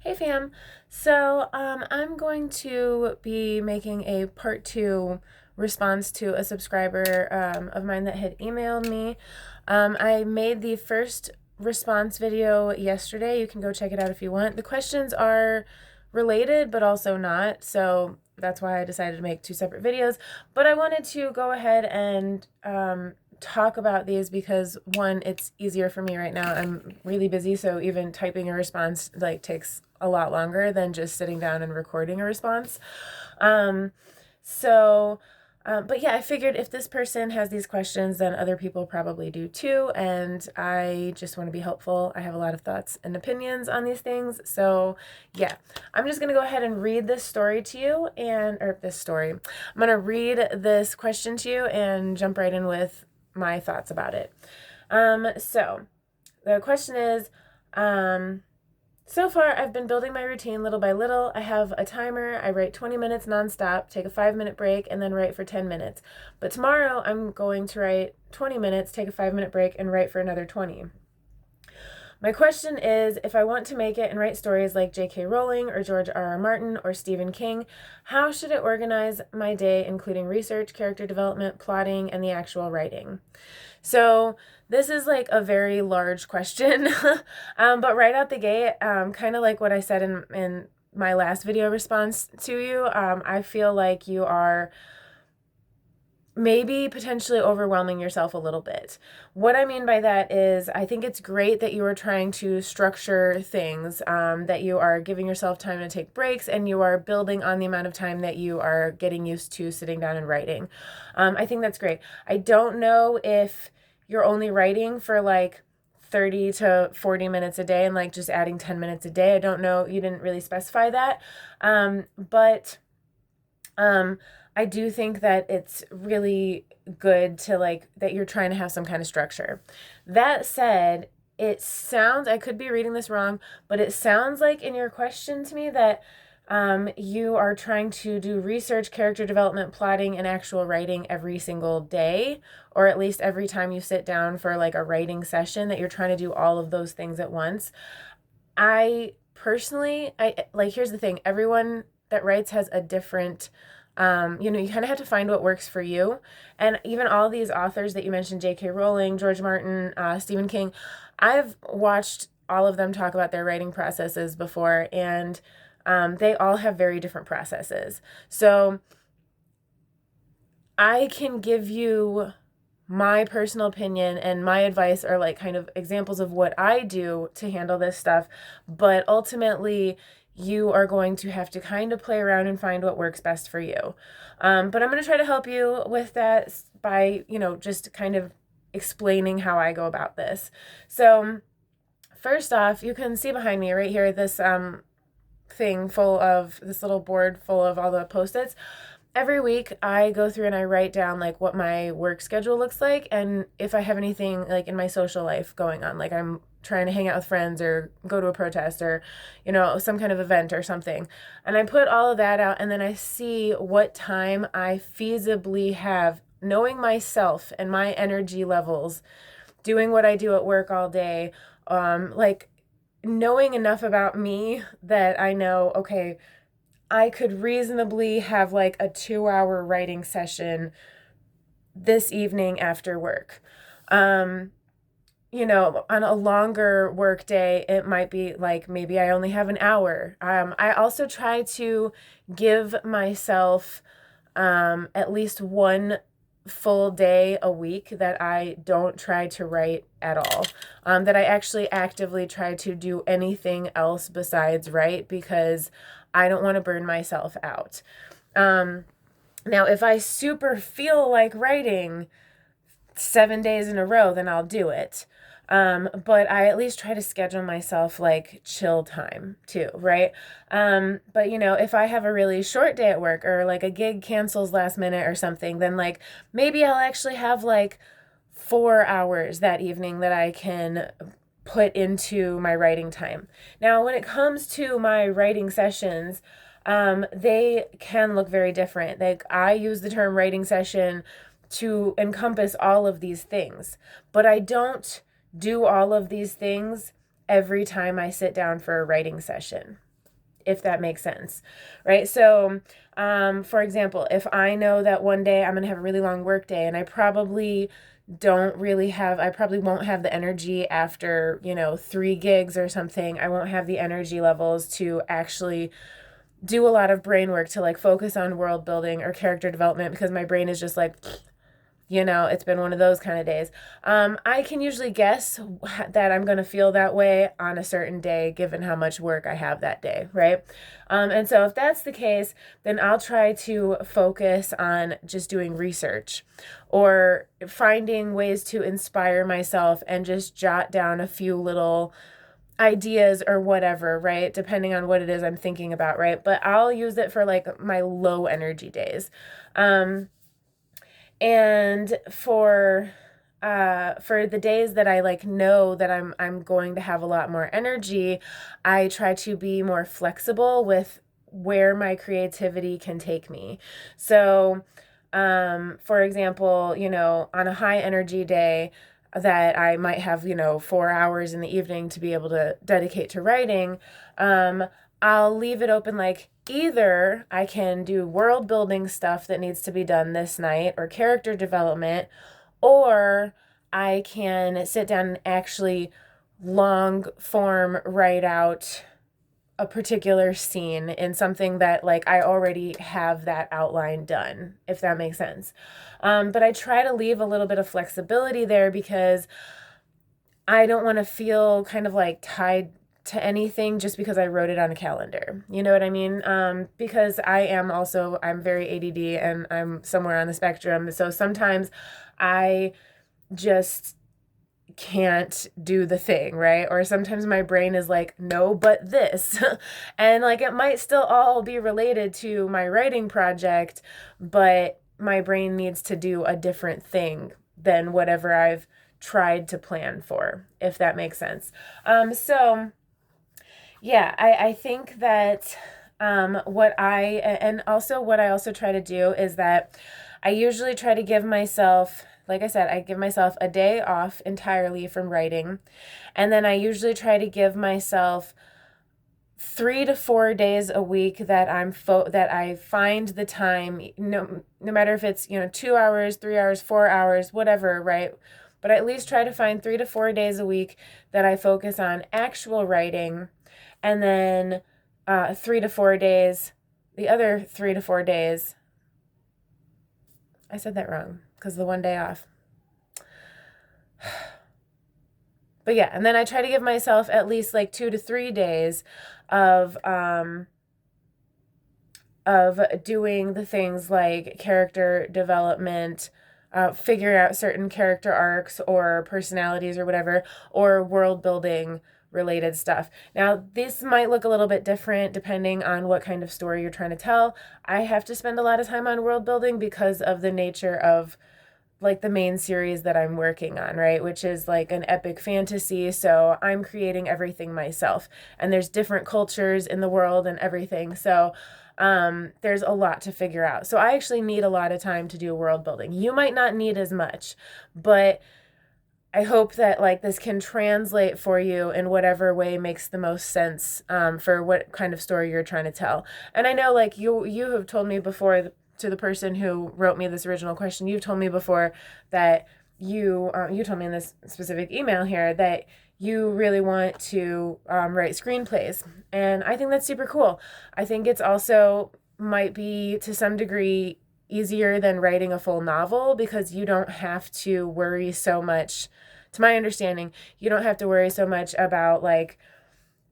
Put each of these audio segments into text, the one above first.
Hey fam. I'm going to be making a part two response to a subscriber of mine that had emailed me. I made the first response video yesterday. You can go check it out if you want. The questions are related, but also not. So that's why I decided to make two separate videos. But I wanted to go ahead and talk about these because one, it's easier for me right now. I'm really busy, so even typing a response takes a lot longer than just sitting down and recording a response. Um, so but yeah, I figured if this person has these questions, then other people probably do too. And I just want to be helpful. I have a lot of thoughts and opinions on these things. So yeah, I'm just going to go ahead and read this story to you or this story. I'm going to read this question to you and jump right in with my thoughts about it. So the question is, so far, I've been building my routine little by little. I have a timer. I write 20 minutes nonstop, take a 5-minute break, and then write for 10 minutes. But tomorrow, I'm going to write 20 minutes, take a 5-minute break, and write for another 20. My question is, if I want to make it and write stories like J.K. Rowling or George R.R. Martin or Stephen King, how should I organize my day, including research, character development, plotting, and the actual writing? So this is like a very large question, but right out the gate, kind of like what I said in my last video response to you, I feel like you are maybe potentially overwhelming yourself a little bit. What I mean by that is I think it's great that you are trying to structure things, that you are giving yourself time to take breaks, and you are building on the amount of time that you are getting used to sitting down and writing. I think that's great. I don't know if you're only writing for like 30 to 40 minutes a day and like just adding 10 minutes a day. I don't know. You didn't really specify that. But I do think that it's really good to like that you're trying to have some kind of structure. That said, I could be reading this wrong, but it sounds like in your question to me that you are trying to do research, character development, plotting, and actual writing every single day, or at least every time you sit down for like a writing session, that you're trying to do all of those things at once. I personally, here's the thing, everyone that writes has a different, you kind of have to find what works for you. And even all these authors that you mentioned, J.K. Rowling, George Martin, Stephen King, I've watched all of them talk about their writing processes before, and they all have very different processes. So I can give you my personal opinion, and my advice are like kind of examples of what I do to handle this stuff. But ultimately, you are going to have to kind of play around and find what works best for you. But I'm going to try to help you with that by, just kind of explaining how I go about this. So first off, you can see behind me right here, this this little board full of all the Post-its. Every week I go through and I write down like what my work schedule looks like, and if I have anything like in my social life going on, like I'm trying to hang out with friends or go to a protest or some kind of event or something, and I put all of that out, and then I see what time I feasibly have, knowing myself and my energy levels, doing what I do at work all day, like knowing enough about me that I know, okay, I could reasonably have like a 2-hour writing session this evening after work. On a longer work day, it might be like maybe I only have an hour. I also try to give myself at least one full day a week that I don't try to write at all, that I actually actively try to do anything else besides write, because I don't want to burn myself out. Now, if I super feel like writing 7 days in a row, then I'll do it. But I at least try to schedule myself like chill time too, right? But if I have a really short day at work, or like a gig cancels last minute or something, then like maybe I'll actually have like 4 hours that evening that I can put into my writing time. Now, when it comes to my writing sessions, they can look very different. Like I use the term writing session to encompass all of these things, but I don't do all of these things every time I sit down for a writing session. if that makes sense, right? So, for example, if I know that one day I'm going to have a really long work day and I probably I probably won't have the energy after, 3 gigs or something. I won't have the energy levels to actually do a lot of brain work to like focus on world building or character development because my brain is just like, it's been one of those kind of days. I can usually guess that I'm going to feel that way on a certain day, given how much work I have that day, right? And so if that's the case, then I'll try to focus on just doing research or finding ways to inspire myself and just jot down a few little ideas or whatever, right? Depending on what it is I'm thinking about, right? But I'll use it for like my low energy days. And for the days that I like know that I'm going to have a lot more energy, I try to be more flexible with where my creativity can take me. So, for example, on a high energy day that I might have, 4 hours in the evening to be able to dedicate to writing, I'll leave it open like either I can do world building stuff that needs to be done this night or character development, or I can sit down and actually long form write out a particular scene in something that like I already have that outline done, if that makes sense. But I try to leave a little bit of flexibility there because I don't want to feel kind of like tied to anything just because I wrote it on a calendar. You know what I mean? Because I'm very ADD and I'm somewhere on the spectrum. So sometimes I just can't do the thing, right? Or sometimes my brain is like, no, but this. And like it might still all be related to my writing project, but my brain needs to do a different thing than whatever I've tried to plan for, if that makes sense. So yeah, I think that what I also try to do is that I usually try to give myself, like I said, I give myself a day off entirely from writing. And then I usually try to give myself 3 to 4 days a week that that I find the time, no matter if it's, 2 hours, 3 hours, 4 hours, whatever, right? But I at least try to find 3 to 4 days a week that I focus on actual writing. And then 3 to 4 days, the other 3 to 4 days, I said that wrong because the one day off. But yeah, and then I try to give myself at least like 2 to 3 days of doing the things like character development, figuring out certain character arcs or personalities or whatever, or world building related stuff. Now, this might look a little bit different depending on what kind of story you're trying to tell. I have to spend a lot of time on world building because of the nature of like the main series that I'm working on, right? Which is like an epic fantasy. So I'm creating everything myself, and there's different cultures in the world and everything. So there's a lot to figure out. So I actually need a lot of time to do world building. You might not need as much, but I hope that like this can translate for you in whatever way makes the most sense for what kind of story you're trying to tell. And I know like you have told me before, to the person who wrote me this original question, you've told me before that you told me in this specific email here that you really want to write screenplays. And I think that's super cool. I think it's also might be to some degree easier than writing a full novel because you don't have to worry so much, to my understanding, you don't have to worry so much about like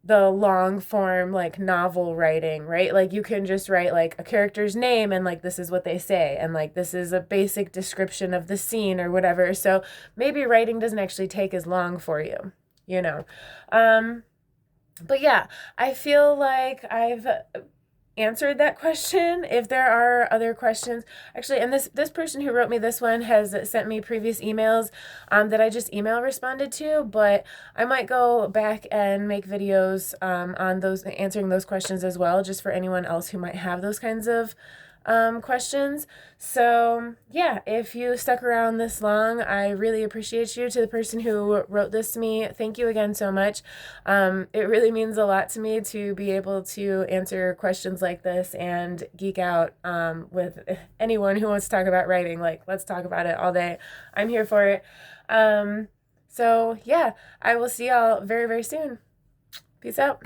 the long form like novel writing, right? Like you can just write like a character's name and like this is what they say and like this is a basic description of the scene or whatever. So maybe writing doesn't actually take as long for you, you know. But yeah, I feel like I've answered that question. If there are other questions, actually, and this person who wrote me this one has sent me previous emails that I just email responded to, but I might go back and make videos on those, answering those questions as well, just for anyone else who might have those kinds of questions. So, yeah, if you stuck around this long, I really appreciate you. To the person who wrote this to me, thank you again so much. It really means a lot to me to be able to answer questions like this and geek out with anyone who wants to talk about writing. Like, let's talk about it all day. I'm here for it. So, yeah, I will see y'all very, very soon. Peace out.